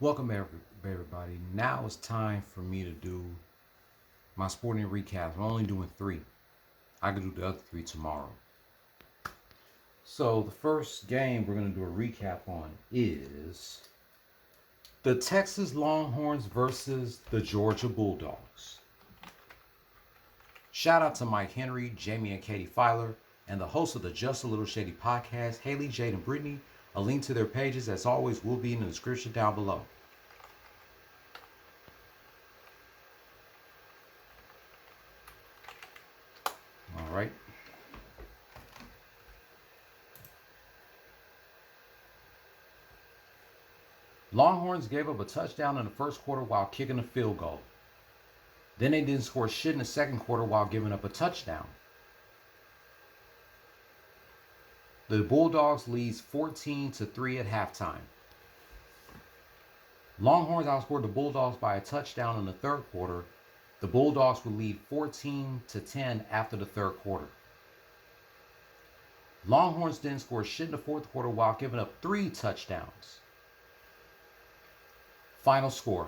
Welcome everybody. Now it's time for me to do my sporting recaps. I'm only doing 3. I can do the other 3 tomorrow. So the first game we're going to do a recap on is the Texas Longhorns versus the Georgia Bulldogs. Shout out to Mike Henry, Jaime and Katie Filer, and the hosts of the Just a Little Shady podcast, Haley, Jade, and Brittany. A link to their pages, as always, will be in the description down below. All right. Longhorns gave up a touchdown in the first quarter while kicking a field goal. Then they didn't score shit in the second quarter while giving up a touchdown. The Bulldogs leads 14-3 at halftime. Longhorns outscored the Bulldogs by a touchdown in the third quarter. The Bulldogs would lead 14-10 after the third quarter. Longhorns didn't score shit in the fourth quarter while giving up 3 touchdowns. Final score: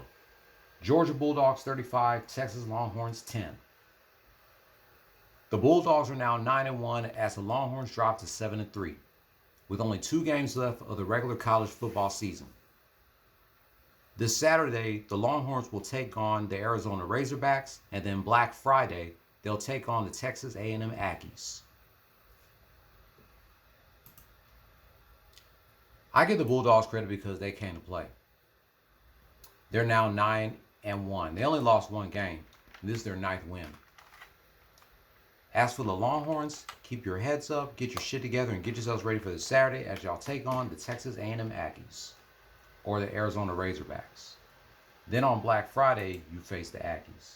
Georgia Bulldogs 35, Texas Longhorns 10. The Bulldogs are now 9-1 as the Longhorns drop to 7-3, with only 2 games left of the regular college football season. This Saturday, the Longhorns will take on the Arizona Razorbacks, and then Black Friday, they'll take on the Texas A&M Aggies. I give the Bulldogs credit because they came to play. They're now 9-1. They only lost 1 game. This is their 9th win. As for the Longhorns, keep your heads up, get your shit together, and get yourselves ready for this Saturday as y'all take on the Texas A&M Aggies, or the Arizona Razorbacks. Then on Black Friday, you face the Aggies.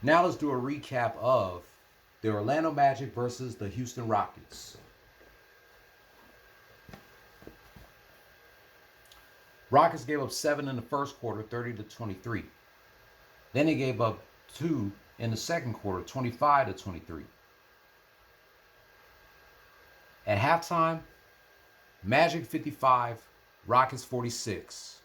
Now let's do a recap of the Orlando Magic versus the Houston Rockets. Rockets gave up 7 in the first quarter, 30-23. Then they gave up 2 in the second quarter, 25-23. At halftime, Magic 55, Rockets 46.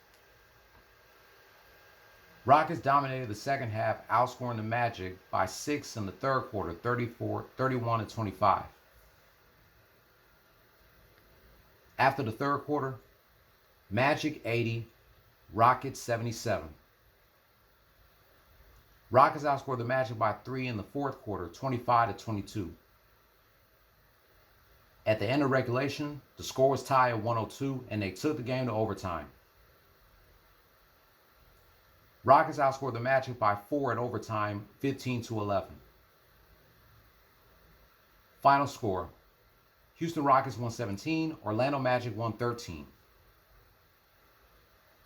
Rockets dominated the second half, outscoring the Magic by 6 in the third quarter, 31-25. After the third quarter, Magic 80, Rockets 77. Rockets outscored the Magic by 3 in the fourth quarter, 25-22. At the end of regulation, the score was tied at 102, and they took the game to overtime. Rockets outscored the Magic by 4 at overtime, 15-11. Final score: Houston Rockets 117, Orlando Magic 113.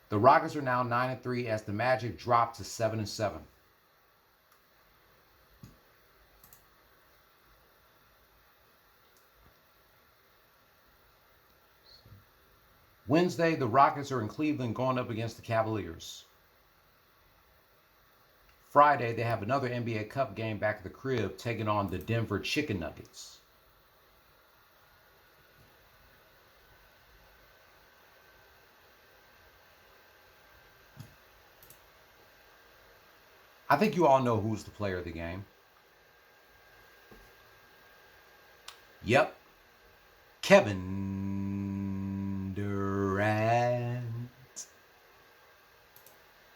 The Rockets are now 9-3 as the Magic dropped to 7-7. Wednesday, the Rockets are in Cleveland going up against the Cavaliers. Friday, they have another NBA Cup game back at the crib, taking on the Denver Chicken Nuggets. I think you all know who's the player of the game. Yep. Kevin Durant.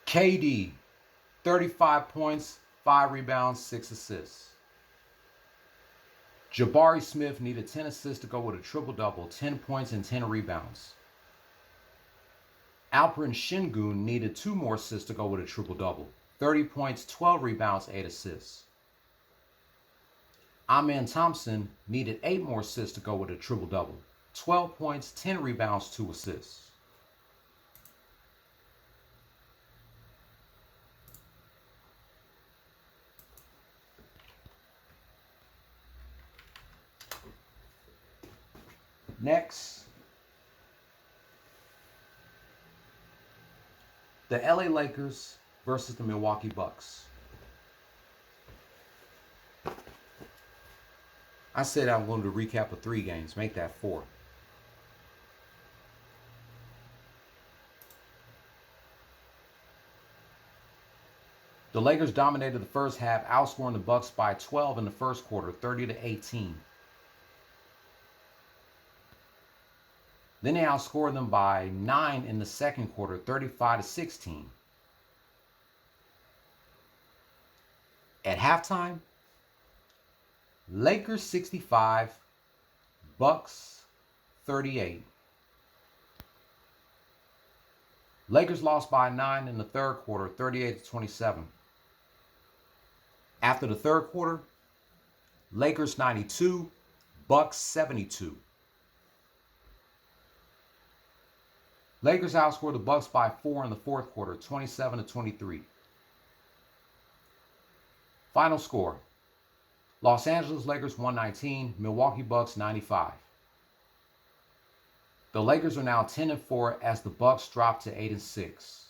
KD, 35 points, 5 rebounds, 6 assists. Jabari Smith needed 10 assists to go with a triple-double, 10 points and 10 rebounds. Alperen Şengün needed 2 more assists to go with a triple-double, 30 points, 12 rebounds, 8 assists. Amen Thompson needed 8 more assists to go with a triple-double, 12 points, 10 rebounds, 2 assists. Next, the LA Lakers versus the Milwaukee Bucks. I said I'm going to recap of 3 games, make that 4. The Lakers dominated the first half, outscoring the Bucks by 12 in the first quarter, 30-18. Then they outscored them by 9 in the second quarter, 35-16. At halftime, Lakers 65, Bucks 38. Lakers lost by 9 in the third quarter, 38-27. After the third quarter, Lakers 92, Bucks 72. Lakers outscored the Bucks by 4 in the fourth quarter, 27-23. Final score: Los Angeles Lakers 119, Milwaukee Bucks 95. The Lakers are now 10-4 as the Bucks drop to 8-6.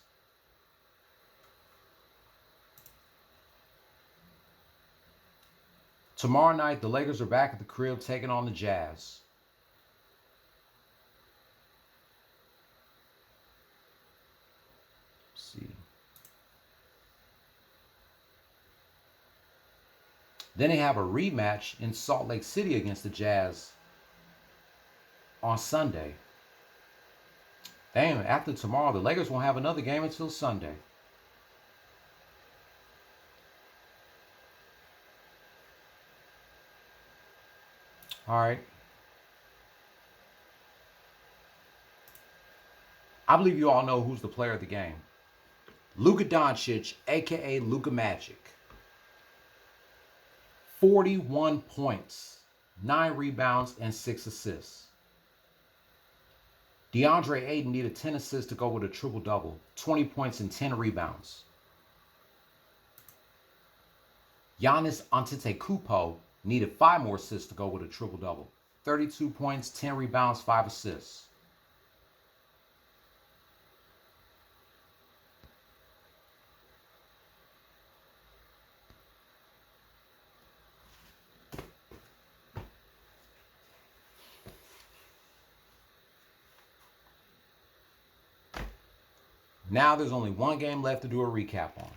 Tomorrow night, the Lakers are back at the crib taking on the Jazz. Let's see. Then they have a rematch in Salt Lake City against the Jazz on Sunday. Damn, after tomorrow, the Lakers won't have another game until Sunday. All right. I believe you all know who's the player of the game. Luka Doncic, a.k.a. Luka Magic. 41 points, 9 rebounds, and 6 assists. DeAndre Ayton needed 10 assists to go with a triple-double, 20 points and 10 rebounds. Giannis Antetokounmpo needed 5 more assists to go with a triple-double, 32 points, 10 rebounds, 5 assists. Now there's only one game left to do a recap on.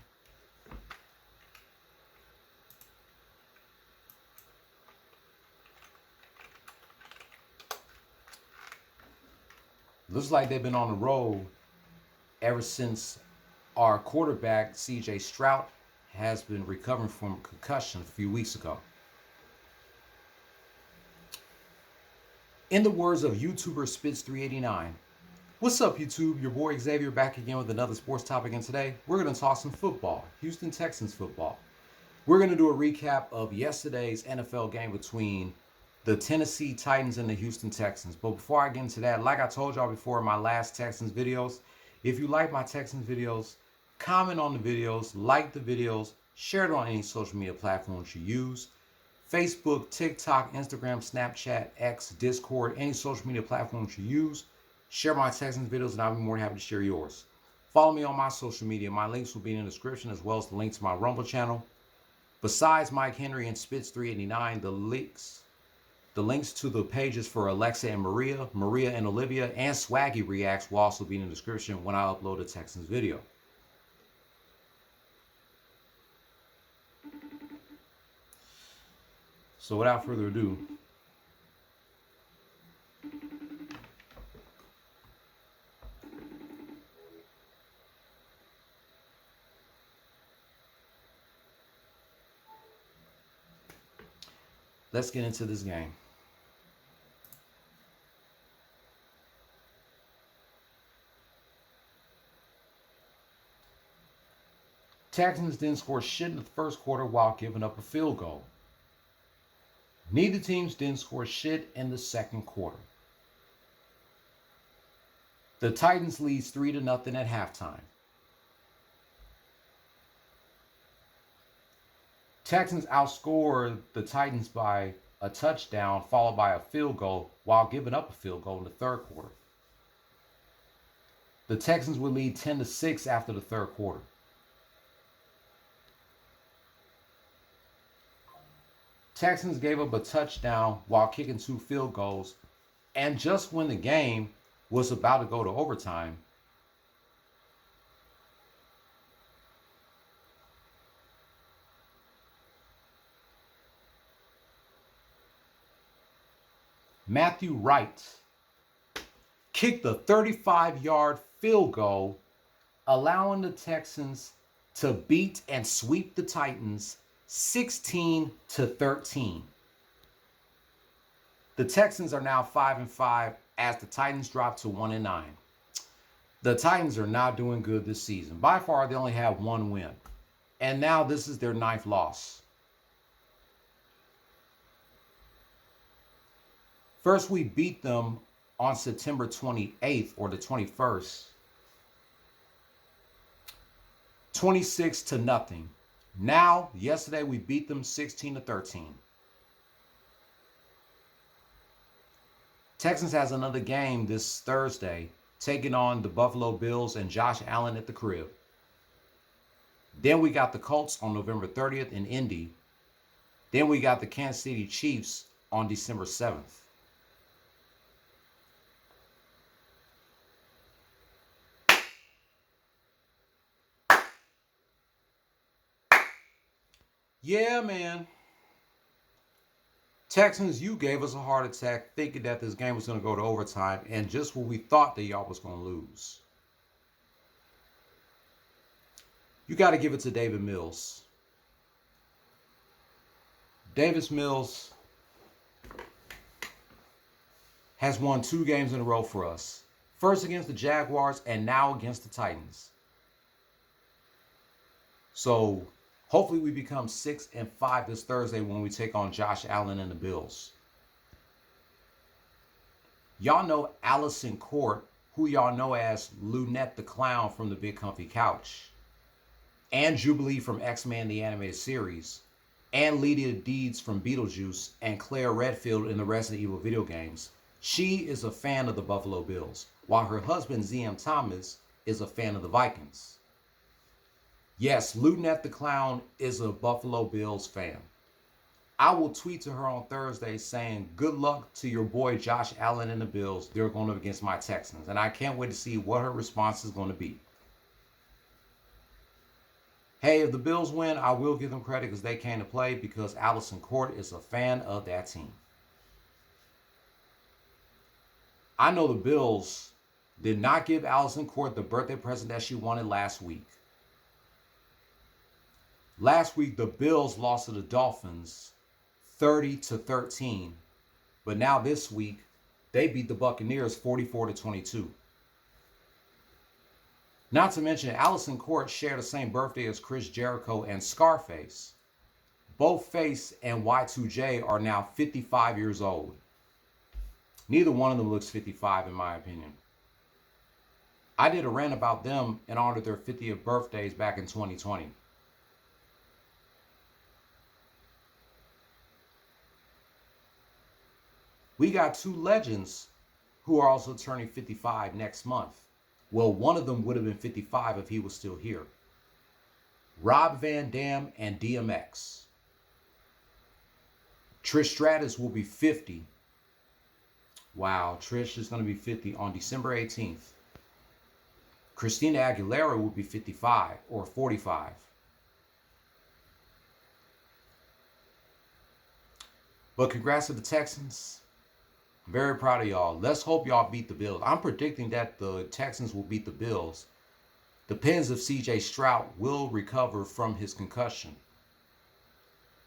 Looks like they've been on the road ever since our quarterback, C.J. Stroud, has been recovering from concussion a few weeks ago. In the words of YouTuber Spitz 389, what's up, YouTube? Your boy Xavier back again with another sports topic, and today we're going to talk some football, Houston Texans football. We're going to do a recap of yesterday's NFL game between the Tennessee Titans and the Houston Texans. But before I get into that, like I told y'all before in my last Texans videos, if you like my Texans videos, comment on the videos, like the videos, share it on any social media platforms you use. Facebook, TikTok, Instagram, Snapchat, X, Discord, any social media platforms you use. Share my Texans videos and I'll be more than happy to share yours. Follow me on my social media. My links will be in the description, as well as the link to my Rumble channel. Besides Mike Henry and Spitz 389, the links to the pages for Alexa and Maria, Maria and Olivia, and Swaggy Reacts will also be in the description when I upload a Texans video. So without further ado, let's get into this game. Texans didn't score shit in the first quarter while giving up a field goal. Neither teams didn't score shit in the second quarter. The Titans leads 3-0 at halftime. Texans outscored the Titans by a touchdown followed by a field goal while giving up a field goal in the third quarter. The Texans would lead 10-6 after the third quarter. Texans gave up a touchdown while kicking 2 field goals, and just when the game was about to go to overtime, Matthew Wright kicked a 35-yard field goal, allowing the Texans to beat and sweep the Titans 16-13. The Texans are now 5-5 as the Titans drop to 1-9. The Titans are not doing good this season. By far, they only have one win. And now this is their 9th loss. First, we beat them on September 28th or the 21st. 26-0. Now, yesterday we beat them 16-13. Texans has another game this Thursday, taking on the Buffalo Bills and Josh Allen at the crib. Then we got the Colts on November 30th in Indy. Then we got the Kansas City Chiefs on December 7th. Yeah, man. Texans, you gave us a heart attack thinking that this game was going to go to overtime, and just when we thought that y'all was going to lose. You got to give it to Davis Mills. Davis Mills has won 2 games in a row for us. First against the Jaguars and now against the Titans. So hopefully we become 6-5 this Thursday when we take on Josh Allen and the Bills. Y'all know Allison Court, who y'all know as Lunette the Clown from the Big Comfy Couch, and Jubilee from X-Men the Animated Series, and Lydia Deeds from Beetlejuice, and Claire Redfield in the Resident Evil video games. She is a fan of the Buffalo Bills, while her husband ZM Thomas is a fan of the Vikings. Yes, Lunette the Clown is a Buffalo Bills fan. I will tweet to her on Thursday saying, good luck to your boy Josh Allen and the Bills. They're going up against my Texans. And I can't wait to see what her response is going to be. Hey, if the Bills win, I will give them credit because they came to play, because Allison Court is a fan of that team. I know the Bills did not give Allison Court the birthday present that she wanted last week. Last week, the Bills lost to the Dolphins 30-13. But now this week, they beat the Buccaneers 44-22. Not to mention, Allison Court shared the same birthday as Chris Jericho and Scarface. Both Face and Y2J are now 55 years old. Neither one of them looks 55 in my opinion. I did a rant about them in honor of their 50th birthdays back in 2020. We got 2 legends who are also turning 55 next month. Well, one of them would have been 55 if he was still here. Rob Van Dam and DMX. Trish Stratus will be 50. Wow, Trish is going to be 50 on December 18th. Christina Aguilera will be 55 or 45. But congrats to the Texans. I'm very proud of y'all. Let's hope y'all beat the Bills. I'm predicting that the Texans will beat the Bills. Depends if CJ Stroud will recover from his concussion.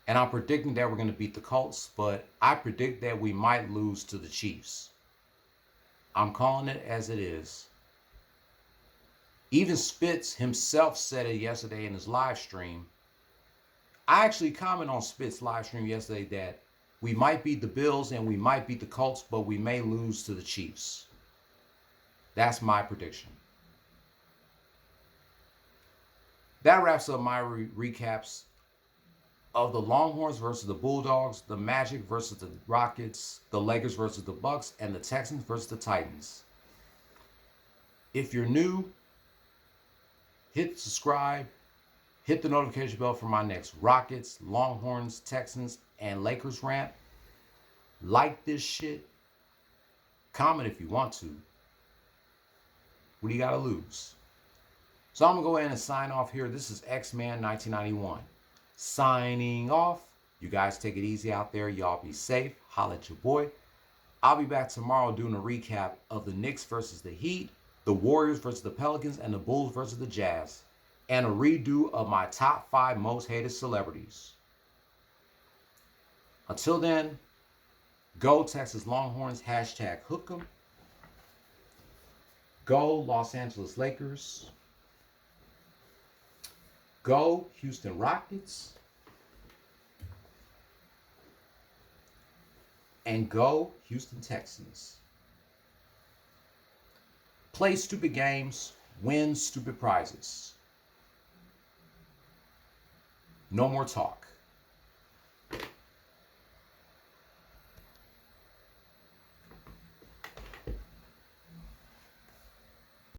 And I'm predicting that we're going to beat the Colts, but I predict that we might lose to the Chiefs. I'm calling it as it is. Even Spitz himself said it yesterday in his live stream. I actually commented on Spitz's live stream yesterday that we might beat the Bills and we might beat the Colts, but we may lose to the Chiefs. That's my prediction. That wraps up my recaps of the Longhorns versus the Bulldogs, the Magic versus the Rockets, the Lakers versus the Bucks, and the Texans versus the Titans. If you're new, hit subscribe, hit the notification bell for my next Rockets, Longhorns, Texans, and Lakers rant. Like this shit. Comment if you want to. What do you got to lose? So I'm going to go ahead and sign off here. This is X-Man 1991. Signing off. You guys take it easy out there. Y'all be safe. Holla at your boy. I'll be back tomorrow doing a recap of the Knicks versus the Heat, the Warriors versus the Pelicans, and the Bulls versus the Jazz, and a redo of my top 5 most hated celebrities. Until then, go Texas Longhorns, hashtag hook 'em. Go Los Angeles Lakers. Go Houston Rockets. And go Houston Texans. Play stupid games, win stupid prizes. No more talk.